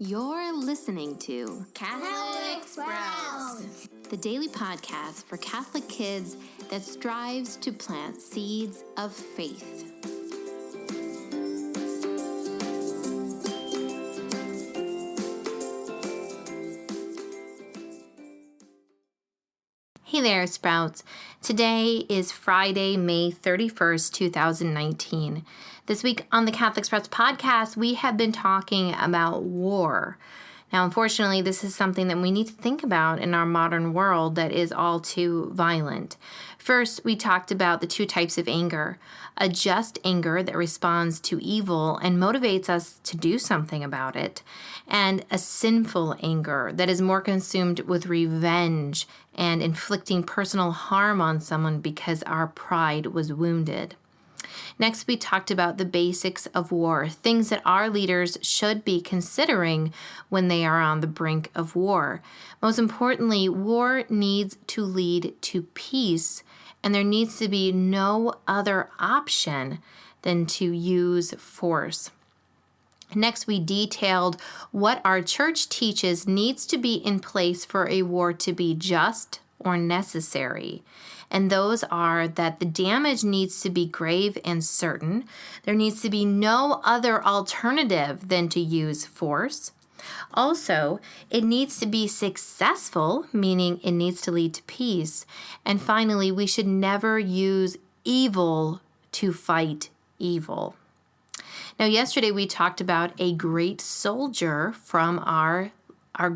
You're listening to Catholic Sprouts, the daily podcast for Catholic kids that strives to plant seeds of faith. Hey there, Sprouts. Today is Friday, May 31st, 2019. This week on the Catholic Sprouts podcast, we have been talking about war. Now, unfortunately, this is something that we need to think about in our modern world that is all too violent. First, we talked about the two types of anger: a just anger that responds to evil and motivates us to do something about it, and a sinful anger that is more consumed with revenge and inflicting personal harm on someone because our pride was wounded. Next, we talked about the basics of war, things that our leaders should be considering when they are on the brink of war. Most importantly, war needs to lead to peace, and there needs to be no other option than to use force. Next, we detailed what our church teaches needs to be in place for a war to be just or necessary. And those are that the damage needs to be grave and certain. There needs to be no other alternative than to use force. Also, it needs to be successful, meaning it needs to lead to peace. And finally, we should never use evil to fight evil. Now, yesterday we talked about a great soldier from our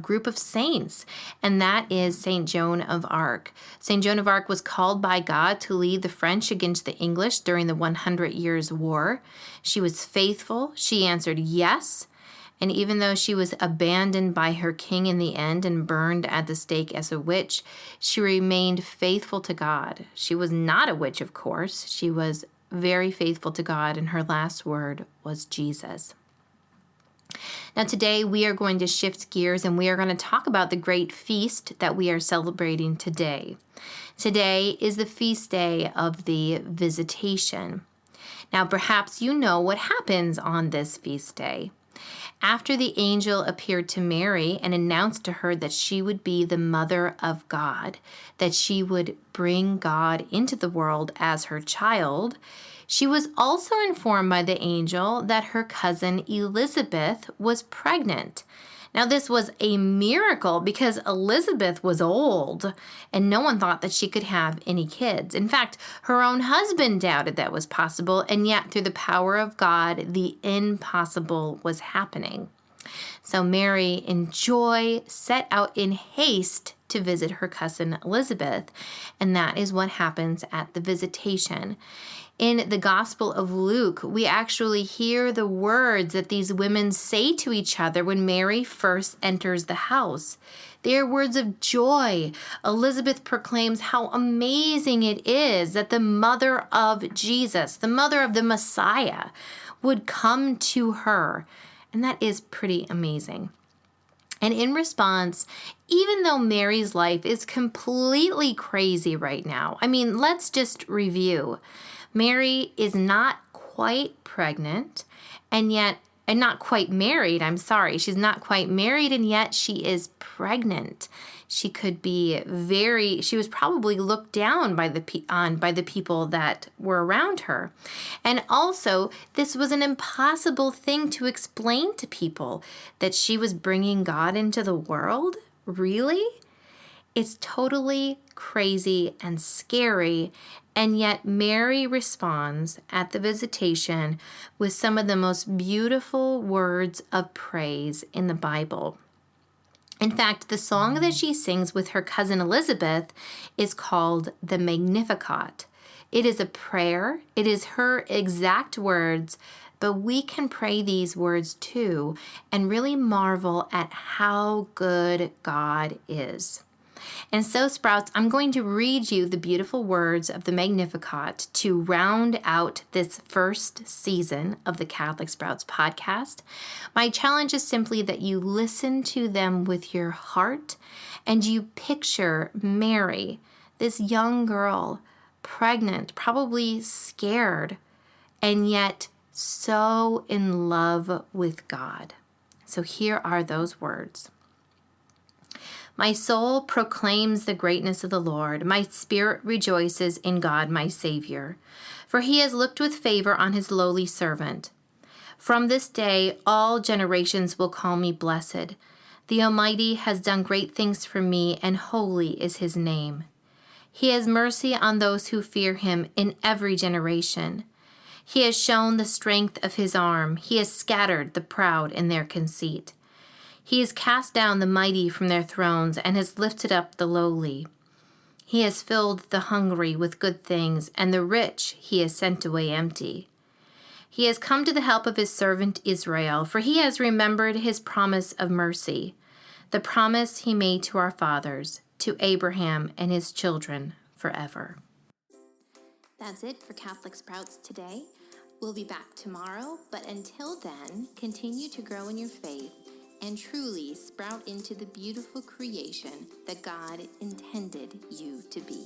group of saints, and that is Saint Joan of Arc. Saint Joan of Arc was called by God to lead the French against the English during the 100 Years' War. She was faithful. She answered yes. And even though she was abandoned by her king in the end and burned at the stake as a witch, she remained faithful to God. She was not a witch, of course. She was very faithful to God, and her last word was Jesus. Now today we are going to shift gears and we are going to talk about the great feast that we are celebrating today. Today is the feast day of the Visitation. Now perhaps you know what happens on this feast day. After the angel appeared to Mary and announced to her that she would be the mother of God, that she would bring God into the world as her child, she was also informed by the angel that her cousin Elizabeth was pregnant. Now, this was a miracle because Elizabeth was old and no one thought that she could have any kids. In fact, her own husband doubted that was possible, and yet through the power of God, the impossible was happening. So Mary, in joy, set out in haste to visit her cousin Elizabeth, and that is what happens at the Visitation. In the Gospel of Luke, we actually hear the words that these women say to each other when Mary first enters the house. They are words of joy. Elizabeth proclaims how amazing it is that the mother of Jesus, the mother of the Messiah, would come to her. And that is pretty amazing. And in response, even though Mary's life is completely crazy right now, let's just review. Mary is not quite pregnant and not quite married. She's not quite married and yet she is pregnant. She was probably looked down by the people that were around her. And also, this was an impossible thing to explain to people, that she was bringing God into the world. Really? It's totally crazy and scary. And yet Mary responds at the Visitation with some of the most beautiful words of praise in the Bible. In fact, the song that she sings with her cousin Elizabeth is called the Magnificat. It is a prayer. It is her exact words, but we can pray these words too and really marvel at how good God is. And so, Sprouts, I'm going to read you the beautiful words of the Magnificat to round out this first season of the Catholic Sprouts podcast. My challenge is simply that you listen to them with your heart and you picture Mary, this young girl, pregnant, probably scared, and yet so in love with God. So here are those words. My soul proclaims the greatness of the Lord. My spirit rejoices in God, my Savior, for he has looked with favor on his lowly servant. From this day, all generations will call me blessed. The Almighty has done great things for me, and holy is his name. He has mercy on those who fear him in every generation. He has shown the strength of his arm. He has scattered the proud in their conceit. He has cast down the mighty from their thrones and has lifted up the lowly. He has filled the hungry with good things, and the rich he has sent away empty. He has come to the help of his servant Israel, for he has remembered his promise of mercy, the promise he made to our fathers, to Abraham and his children forever. That's it for Catholic Sprouts today. We'll be back tomorrow, but until then, continue to grow in your faith and truly sprout into the beautiful creation that God intended you to be.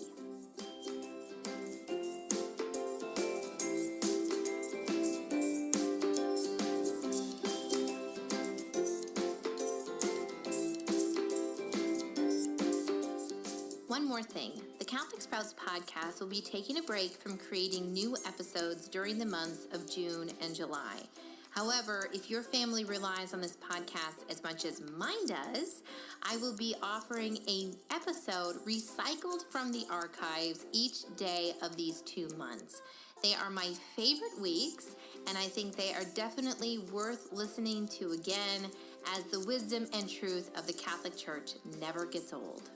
One more thing, the Catholic Sprouts podcast will be taking a break from creating new episodes during the months of June and July. However, if your family relies on this podcast as much as mine does, I will be offering an episode recycled from the archives each day of these 2 months. They are my favorite weeks, and I think they are definitely worth listening to again, as the wisdom and truth of the Catholic Church never gets old.